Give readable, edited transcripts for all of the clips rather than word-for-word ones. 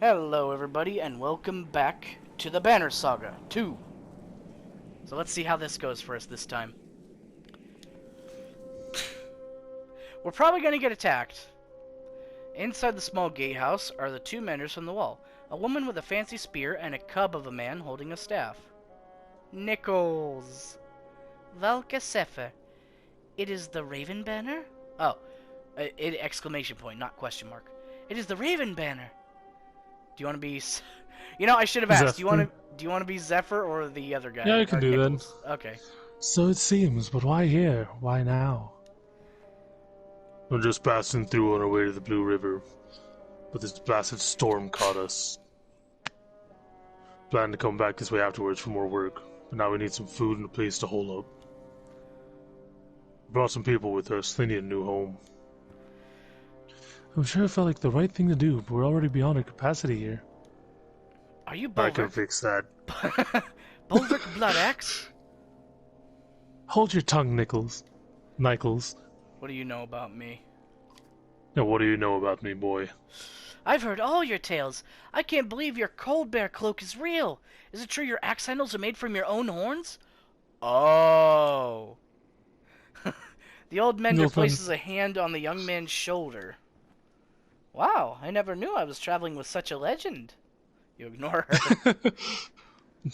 Hello everybody and welcome back to the Banner Saga 2. So let's see how this goes for us this time. We're probably going to get attacked. Inside the small gatehouse are the two menders from the wall. A woman with a fancy spear and a cub of a man holding a staff. Nichols. Valka Sefer. It is the Raven Banner? Oh, exclamation point, not question mark. It is the Raven Banner. Do you want to be... You know, I should have asked. Zephyr. Do you want to be Zephyr or the other guy? Yeah, I can Or do that. Nichols? Okay. So it seems, but why here? Why now? We're just passing through on our way to the Blue River, but this blasted storm caught us. Planned to come back this way afterwards for more work, but now we need some food and a place to hole up. We brought some people with us, they need a new home. I'm sure it felt like the right thing to do, but we're already beyond our capacity here. Are you I can Bulwark? fix that. Bulwark Blood Axe? Hold your tongue, Nichols. What do you know about me? Now what do you know about me, boy? I've heard all your tales. I can't believe your cold bear cloak is real. Is it true your axe handles are made from your own horns? Oh. The old mender places a hand on the young man's shoulder. Wow, I never knew I was traveling with such a legend. You ignore her.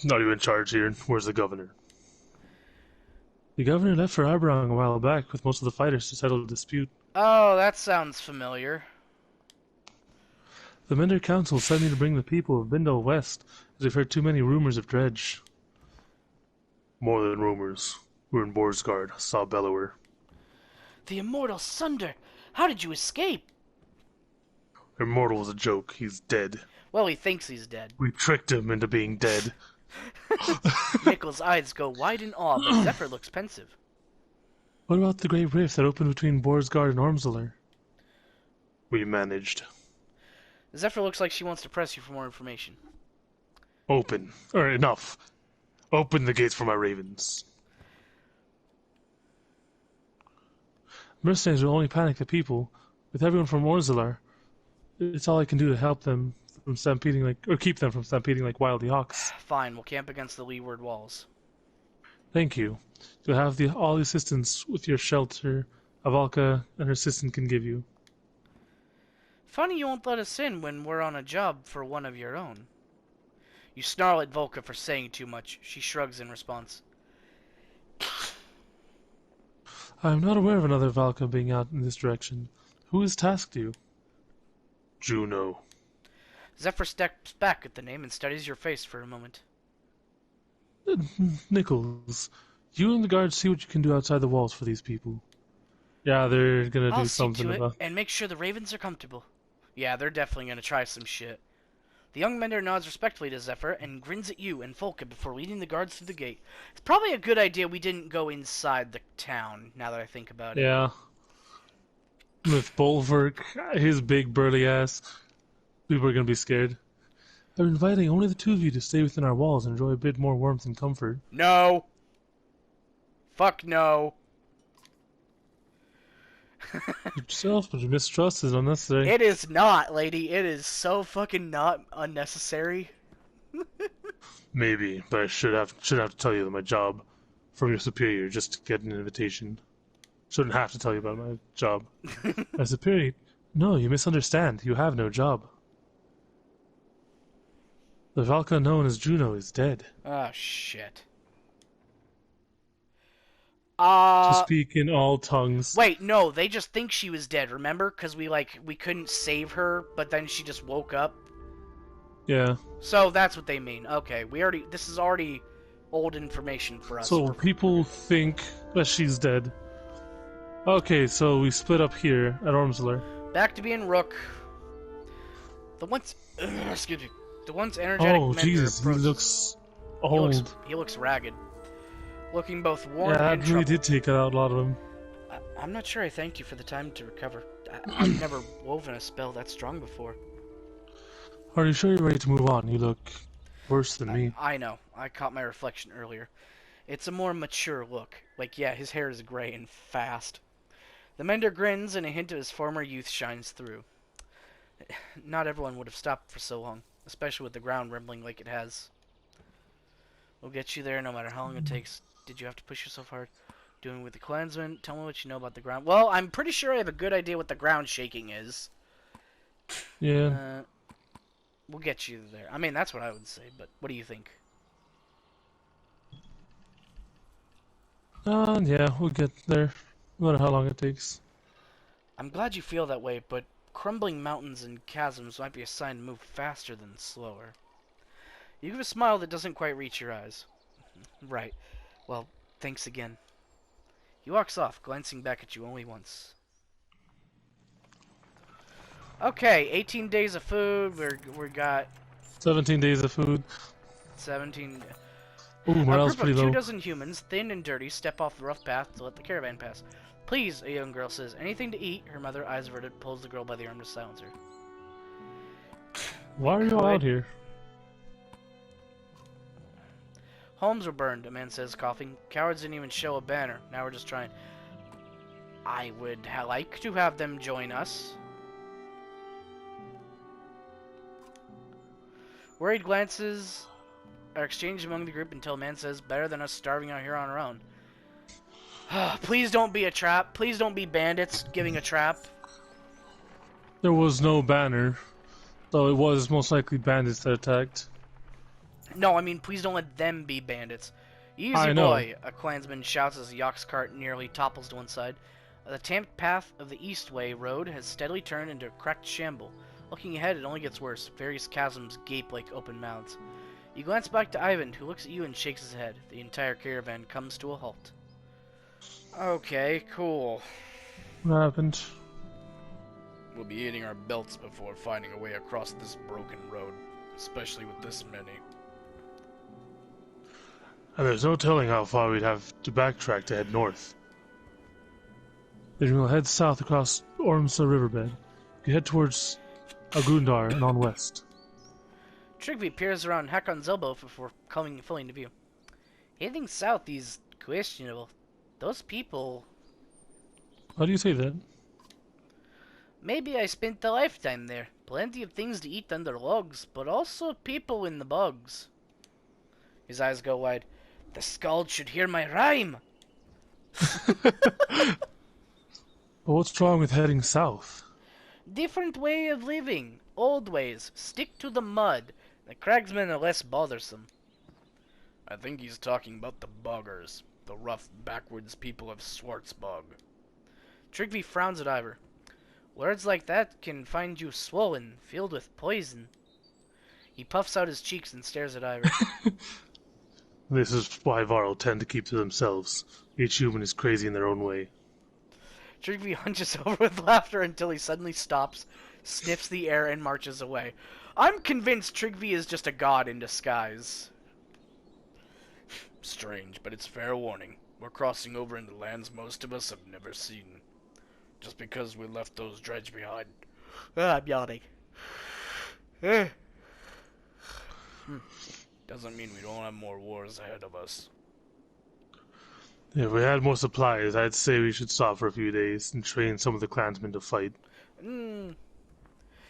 Not you in charge here. Where's the governor? The governor left for Arbrong a while back with most of the fighters to settle the dispute. Oh, that sounds familiar. The Mender Council sent me to bring the people of Bindal west, as they've heard too many rumors of Dredge. More than rumors. We're in Borsgard, saw Bellower. The immortal Sunder! How did you escape? Immortal was a joke. He's dead. Well, he thinks he's dead. We tricked him into being dead. Nichols' eyes go wide in awe, but Zephyr looks pensive. What about the great rift that opened between Borsgard and Ormsler? We managed. Zephyr looks like she wants to press you for more information. Open. Or enough. Open the gates for my ravens. Mercenaries will only panic the people. With everyone from Ormsler, it's all I can do to help them from stampeding keep them from stampeding like wild hawks. Fine, we'll camp against the leeward walls. Thank you. You'll have all the assistance with your shelter Avalka and her assistant can give you. Funny you won't let us in when we're on a job for one of your own. You snarl at Volka for saying too much. She shrugs in response. I am not aware of another Valka being out in this direction. Who has tasked you? Juno. Zephyr steps back at the name and studies your face for a moment. Nichols, you and the guards see what you can do outside the walls for these people. Yeah, they're gonna do something I'll see to about it and make sure the ravens are comfortable. Yeah, they're definitely gonna try some shit. The young mender nods respectfully to Zephyr and grins at you and Volka before leading the guards through the gate. It's probably a good idea we didn't go inside the town, now that I think about it. Yeah. With Bulwark, his big burly ass, people are gonna be scared. I'm inviting only the two of you to stay within our walls and enjoy a bit more warmth and comfort. No. Fuck no. Yourself, but your mistrust is unnecessary. It is not, lady. It is so fucking not unnecessary. Maybe, but I should have to tell you that my job from your superior just to get an invitation. Shouldn't have to tell you about my job. My superior? No, you misunderstand. You have no job. The Valka known as Juno is dead. Oh, shit. To speak in all tongues. Wait, no, they just think she was dead, remember? Because we couldn't save her, but then she just woke up. Yeah. So that's what they mean. Okay, this is already old information for us. So people think that she's dead. Okay, so we split up here at Ormsler. Back to being Rook. The once energetic Oh, Mender Jesus, he approaches. looks old. He looks ragged. Looking both worn and Yeah, that really troubled. did take out a lot of him. I'm not sure I thank you for the time to recover. I've never woven a spell that strong before. Are you sure you're ready to move on? You look worse than me. I know. I caught my reflection earlier. It's a more mature look. Like, yeah, his hair is gray and fast. The mender grins and a hint of his former youth shines through. Not everyone would have stopped for so long, especially with the ground rumbling like it has. We'll get you there no matter how long it takes. Did you have to push yourself hard? Doing with the clansmen? Tell me what you know about the ground. Well, I'm pretty sure I have a good idea what the ground shaking is. Yeah. Uh, we'll get you there. I mean, that's what I would say, but what do you think? Yeah, we'll get there. No matter how long it takes. I'm glad you feel that way, but crumbling mountains and chasms might be a sign to move faster than slower. You give a smile that doesn't quite reach your eyes. Right. Well, thanks again. He walks off, glancing back at you only once. Okay, 18 days of food. We got 17 days of food. 17. Ooh, A morale's group of pretty low. 24 humans, thin and dirty, step off the rough path to let the caravan pass. Please, a young girl says. Anything to eat? Her mother, eyes averted, pulls the girl by the arm to silence her. Why are you all out here? Homes were burned, a man says, coughing. Cowards didn't even show a banner. Now we're just trying. I would like to have them join us. Worried glances are exchanged among the group until a man says, better than us starving out here on our own. Please don't be a trap. Please don't be bandits giving a trap. There was no banner, though it was most likely bandits that attacked. No, I mean, please don't let them be bandits. Easy I know. boy, a clansman shouts as the ox cart nearly topples to one side. The tamped path of the Eastway road has steadily turned into a cracked shamble. Looking ahead, it only gets worse. Various chasms gape like open mouths. You glance back to Ivan, who looks at you and shakes his head. The entire caravan comes to a halt. Okay, cool. What happened? We'll be eating our belts before finding a way across this broken road, especially with this many. And there's no telling how far we'd have to backtrack to head north. Then we'll head south across Ormsa riverbed. You head towards Agundar and on west. Trigby peers around Hakon's elbow before coming fully into view. Heading south is questionable. Those people... How do you say that? Maybe I spent a lifetime there. Plenty of things to eat under logs, but also people in the bogs. His eyes go wide. The Skald should hear my rhyme! But what's wrong with heading south? Different way of living. Old ways. Stick to the mud. The cragsmen are less bothersome. I think he's talking about the boggers. The rough, backwards people of Schwarzbog. Trigby frowns at Ivor. Words like that can find you swollen, filled with poison. He puffs out his cheeks and stares at Ivor. This is why Varl tend to keep to themselves. Each human is crazy in their own way. Trigby hunches over with laughter until he suddenly stops, sniffs the air, and marches away. I'm convinced Trigby is just a god in disguise. Strange, but it's fair warning. We're crossing over into lands most of us have never seen. Just because we left those dredge behind. I'm yawning. Doesn't mean we don't have more wars ahead of us. If we had more supplies, I'd say we should stop for a few days and train some of the clansmen to fight. You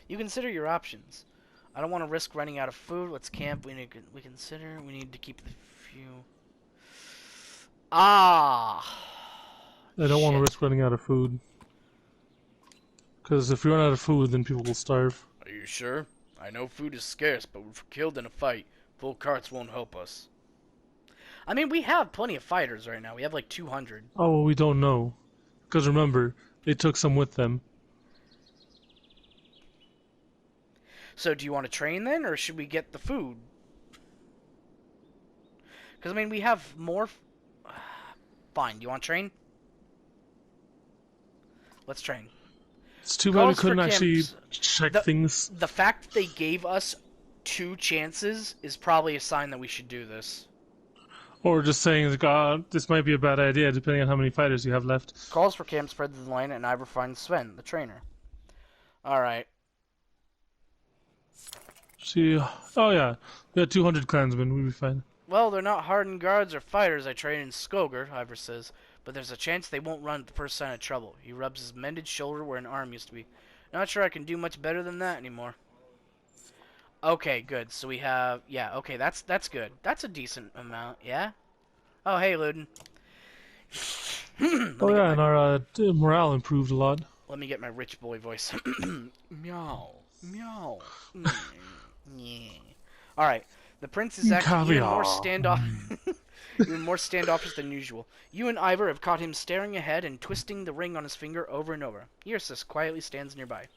consider your options. I don't want to risk running out of food. Let's camp. We need to keep the few. I don't want to risk running out of food. Because if we run out of food, then people will starve. Are you sure? I know food is scarce, but if we're killed in a fight, full carts won't help us. I mean, we have plenty of fighters right now. We have like 200. Oh, well, we don't know. Because remember, they took some with them. So do you want to train then, or should we get the food? Because, I mean, we have more... Fine, do you want to train? Let's train. It's too bad we couldn't actually check the, things. The fact they gave us 2 chances is probably a sign that we should do this. Or just saying, God, this might be a bad idea, depending on how many fighters you have left. Calls for camp spread the line, and Ivor finds Sven, the trainer. Alright. See, oh yeah, we had 200 clansmen, we'd be fine. Well, they're not hardened guards or fighters I trained in Skoger, Ivor says, but there's a chance they won't run at the first sign of trouble. He rubs his mended shoulder where an arm used to be. Not sure I can do much better than that anymore. Okay, good. So we have, yeah, okay, that's good. That's a decent amount, yeah? Oh, hey, Luden. let Oh me get yeah, my and our morale improved a lot. let me get my rich boy voice. Meow, meow. Mm, yeah. All right. The prince is acting Caviar. even more standoffish than usual. You and Ivor have caught him staring ahead and twisting the ring on his finger over and over. Ursus quietly stands nearby.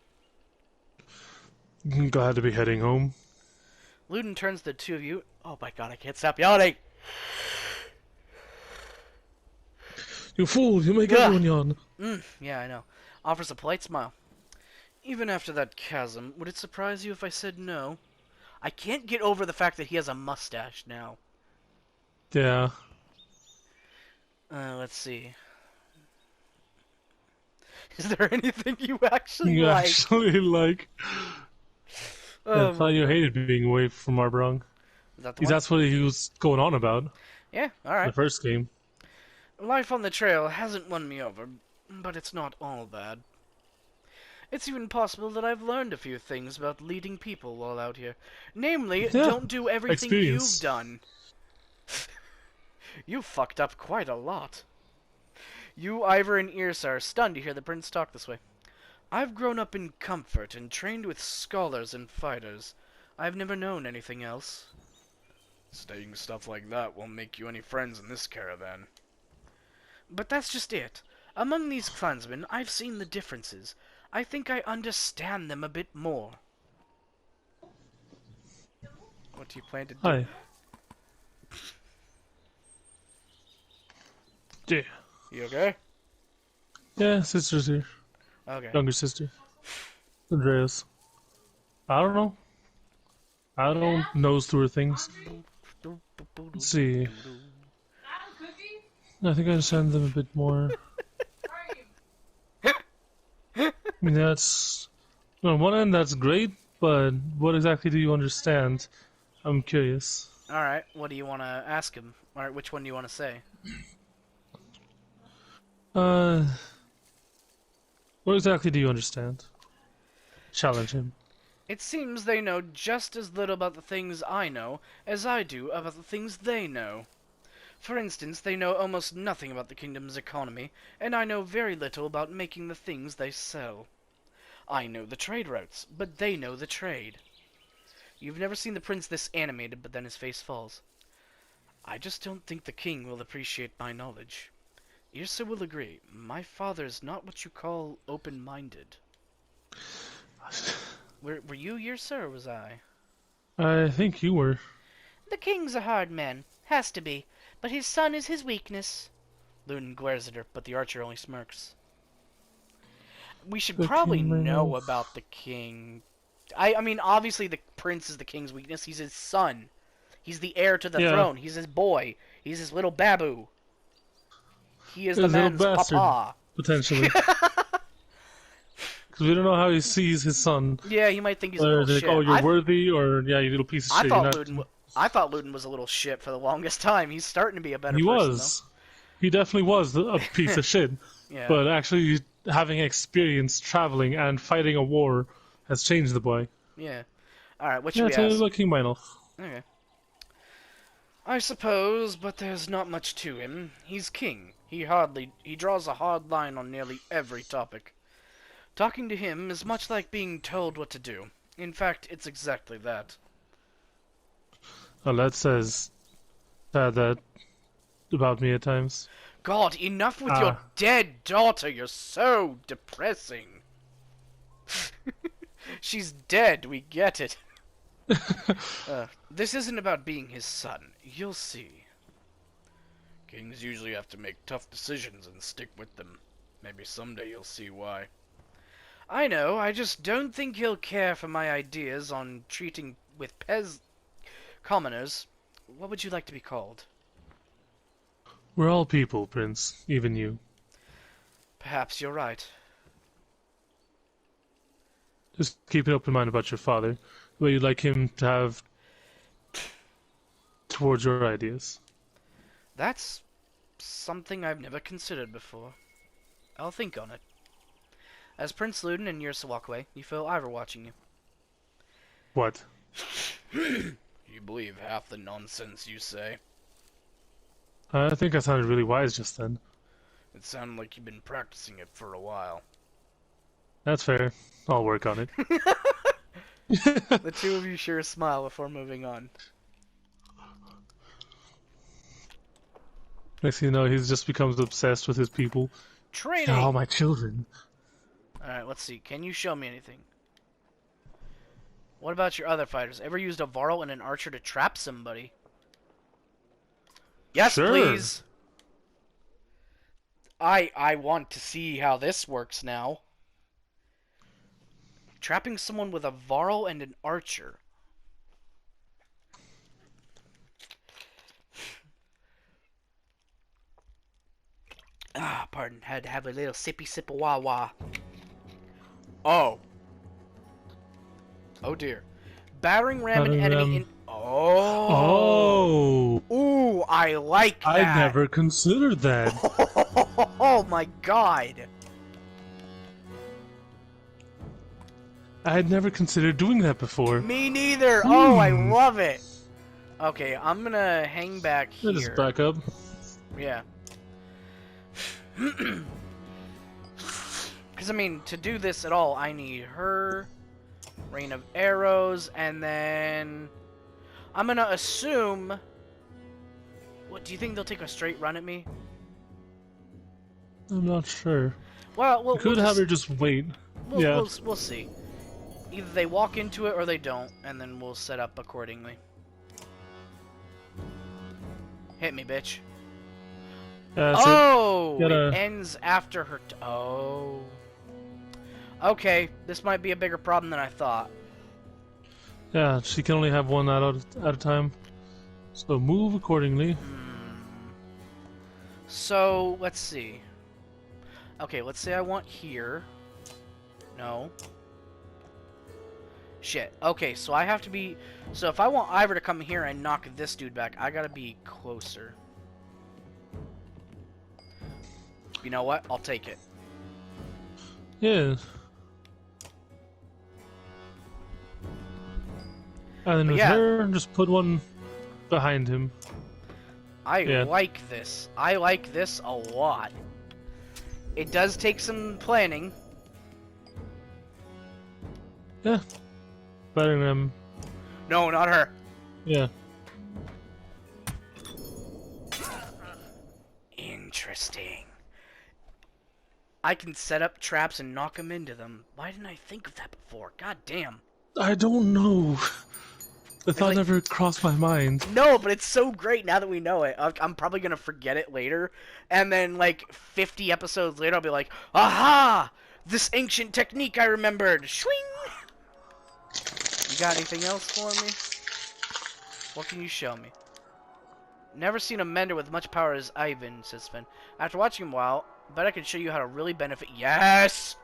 Glad to be heading home. Luden turns to the two of you. Oh my god, I can't stop yawning. You fool! You make Ugh. everyone yawn. Yeah, I know. Offers a polite smile. Even after that chasm, would it surprise you if I said no? I can't get over the fact that he has a mustache now. Yeah. Let's see. Is there anything you actually You like? actually like. Yeah, I Oh thought my you god. hated being away from Arbrong. Is that the Because one? that's what he was going on about in Yeah, the alright. first game. Life on the trail hasn't won me over, but it's not all bad. It's even possible that I've learned a few things about leading people while out here. Namely, Yeah. don't do everything you've Experience. done. You fucked up quite a lot. You, Ivor, and Ears are stunned to hear the prince talk this way. I've grown up in comfort and trained with scholars and fighters. I've never known anything else. Saying stuff like that won't make you any friends in this caravan. But that's just it. Among these clansmen, I've seen the differences. I think I understand them a bit more. What do you plan to do? Hi. Yeah. You okay? Yeah, sister's here. Okay. Younger sister. Andreas. I don't know. I don't nose through her things. Let's see. I think I understand them a bit more. I mean, that's. On one end, that's great, but what exactly do you understand? I'm curious. Alright, what do you want to ask him? Alright, which one do you want to say? Uh. What exactly do you understand? Challenge him. It seems they know just as little about the things I know as I do about the things they know. For instance, they know almost nothing about the kingdom's economy, and I know very little about making the things they sell. I know the trade routes, but they know the trade. You've never seen the prince this animated, but then his face falls. I just don't think the king will appreciate my knowledge. Yrsa will agree, my father is not what you call open-minded. Were you Yrsa, or was I? I think you were. The king's a hard man. Has to be. But his son is his weakness. Luden glares at her, but the archer only smirks. We should The probably king may know know. about the king. I mean, obviously the prince is the king's weakness. He's his son. He's the heir to the Yeah, throne. He's his boy. He's his little babu. He is the his little man's bastard, papa. potentially. Because we don't know how he sees his son. Yeah, he might think he's a Whether little it's like, shit. oh, you're worthy, or yeah, you little piece of I shit. You're thought not. Luden. I thought Luden was a little shit for the longest time. He's starting to be a better He person, though. was. He definitely was a piece of shit. Yeah. But actually, having experience traveling and fighting a war has changed the boy. Yeah. All right. What should Yeah, we tell me ask? about King Meinl. Okay. I suppose, but there's not much to him. He's king. He draws a hard line on nearly every topic. Talking to him is much like being told what to do. In fact, it's exactly that. Oh, that says that about me at times. God, enough with your Ah, dead daughter. You're so depressing. She's dead. We get it. This isn't about being his son. You'll see. Kings usually have to make tough decisions and stick with them. Maybe someday you'll see why. I know, I just don't think he'll care for my ideas on treating with commoners. What would you like to be called? we're all people, Prince. Even you. Perhaps you're right. Just keep an open mind about your father. The way you'd like him to have towards your ideas. That's something I've never considered before. I'll think on it. As Prince Luden and Yrsa walk away, you feel Ivor watching you. What? You believe half the nonsense you say. I think I sounded really wise just then. It sounded like you've been practicing it for a while. That's fair. I'll work on it. The two of you share a smile before moving on. Next thing you know, he just becomes obsessed with his people. Training! They're all my children. Alright, let's see. Can you show me anything? What about your other fighters? Ever used a Varl and an archer to trap somebody? Yes, Sure. please! I want to see how this works now. Trapping someone with a Varl and an archer. Pardon. Had to have a little sippy sip of wah-wah. Oh. Oh dear. Battering ram an enemy in... Oh. Oh. Ooh, I like that. I never considered that. Oh my god. I had never considered doing that before. Me neither. Oh, I love it. Okay, I'm gonna hang back here. Just back up. Yeah. Because, I mean, to do this at all, I need her, rain of arrows, and then I'm gonna assume... What, do you think they'll take a straight run at me? I'm not sure. Well, You could have her just wait. Yeah. We'll see. Either they walk into it or they don't, and then we'll set up accordingly. Hit me, bitch. Oh! It It ends after her... Oh. Okay, this might be a bigger problem than I thought. Yeah, she can only have one at a time. So move accordingly. So, let's see. Okay, let's say I want here. No. Shit. Okay, so I have to be... So if I want Ivor to come here and knock this dude back, I gotta be closer. You know what? I'll take it. Yeah. And then with her, just put one behind him. I like this. I like this a lot. It does take some planning. Yeah. Better than No, not her. Yeah. Interesting. I can set up traps and knock them into them. Why didn't I think of that before? God damn. I don't know. The thought never crossed my mind. No, but it's so great now that we know it. I'm probably going to forget it later. And then, like, 50 episodes later, I'll be like, aha! This ancient technique I remembered. Swing! You got anything else for me? What can you show me? Never seen a mender with much power as Ivan, says Sven. After watching him a while, bet I can show you how to really benefit. Yes!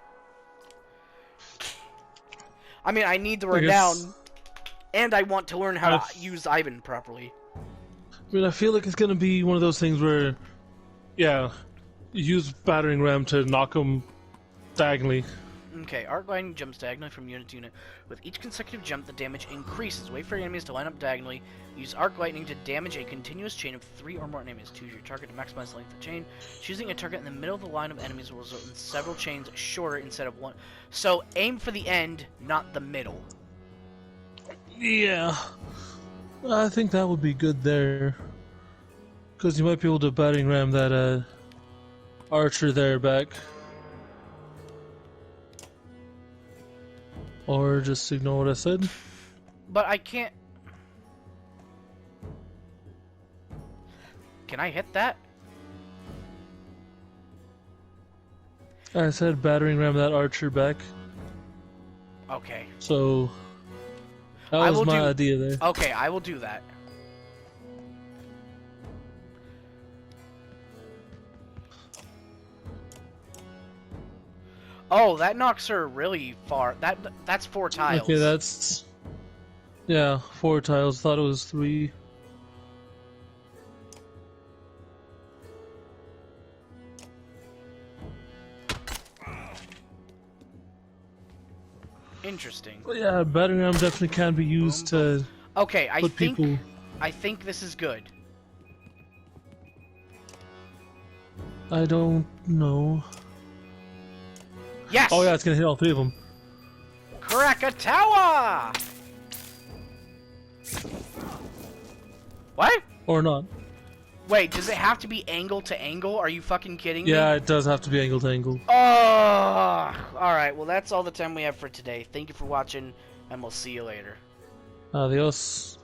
I mean, I need the renown, and I want to learn how to use Ivan properly. I mean, I feel like it's gonna be one of those things where, yeah, you use battering ram to knock him diagonally. Okay, arc lightning jumps diagonally from unit to unit. With each consecutive jump, the damage increases. Wait for your enemies to line up diagonally. Use arc lightning to damage a continuous chain of 3 or more enemies. Choose your target to maximize the length of the chain. Choosing a target in the middle of the line of enemies will result in several chains shorter instead of one. So aim for the end, not the middle. Yeah, I think that would be good there, because you might be able to battering ram that archer there back. Or just ignore what I said. But I can't... Can I hit that? I said battering ram that archer back. Okay. So that was my idea there. Okay, I will do that. Oh, that knocks her really far. That's 4 tiles. Okay, that's... Yeah, 4 tiles. Thought it was 3. Interesting. Well, yeah, battering ram definitely can be used to Okay, I put think people. this is good. I don't know. Yes. Oh yeah, it's gonna hit all three of them. Krakatoa! What? Or not. Wait, does it have to be angle to angle? Are you fucking kidding me? Yeah, it does have to be angle to angle. Oh! Alright, well that's all the time we have for today. Thank you for watching, and we'll see you later. Adios.